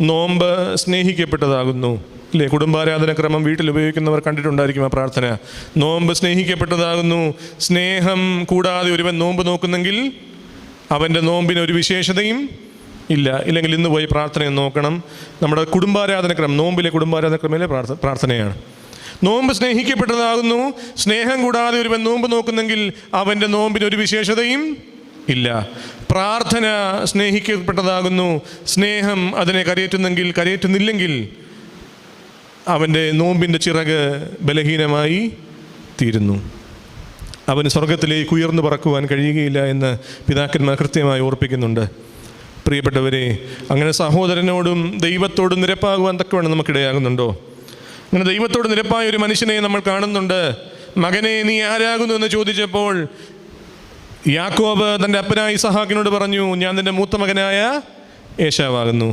നോമ്പ് സ്നേഹിക്കപ്പെട്ടതാകുന്നു. അല്ലേ? കുടുംബാരാധനക്രമം വീട്ടിൽ ഉപയോഗിക്കുന്നവർ കണ്ടിട്ടുണ്ടായിരിക്കും ആ പ്രാർത്ഥന. നോമ്പ് സ്നേഹിക്കപ്പെട്ടതാകുന്നു. സ്നേഹം കൂടാതെ ഒരുവൻ നോമ്പ് നോക്കുന്നെങ്കിൽ അവൻ്റെ നോമ്പിന് ഒരു വിശേഷതയും ഇല്ലെങ്കിൽ ഇന്ന് പോയി പ്രാർത്ഥനയും നോക്കണം. നമ്മുടെ കുടുംബാരാധനക്രമം, നോമ്പിലെ കുടുംബാരാധനക്രമയിലെ പ്രാർത്ഥനയാണ്. നോമ്പ് സ്നേഹിക്കപ്പെട്ടതാകുന്നു. സ്നേഹം കൂടാതെ ഒരുവൻ നോമ്പ് നോക്കുന്നെങ്കിൽ അവൻ്റെ നോമ്പിന് ഒരു വിശേഷതയും ഇല്ല. പ്രാർത്ഥന സ്നേഹിക്കപ്പെട്ടതാകുന്നു. സ്നേഹം അതിനെ കരയേറ്റുന്നില്ലെങ്കിൽ അവൻ്റെ നോമ്പിൻ്റെ ചിറക് ബലഹീനമായി തീരുന്നു. അവന് സ്വർഗത്തിലേക്ക് ഉയർന്നു പറക്കുവാൻ കഴിയുകയില്ല എന്ന് പിതാക്കന്മാർ കൃത്യമായി ഓർപ്പിക്കുന്നുണ്ട്. പ്രിയപ്പെട്ടവരെ, അങ്ങനെ സഹോദരനോടും ദൈവത്തോടും നിരപ്പാകുവാൻ തക്കവണ്ണം നമുക്കിടയാകുന്നുണ്ടോ? അങ്ങനെ ദൈവത്തോട് നിരപ്പായ ഒരു മനുഷ്യനെ നമ്മൾ കാണുന്നുണ്ട്. മകനെ, നീ ആരാകുന്നു എന്ന് ചോദിച്ചപ്പോൾ യാക്കോബ് തൻ്റെ അപ്പനായ ഇസഹാക്കിനോട് പറഞ്ഞു, ഞാൻ നിൻ്റെ മൂത്ത മകനായ ഏശാവാകുന്നു.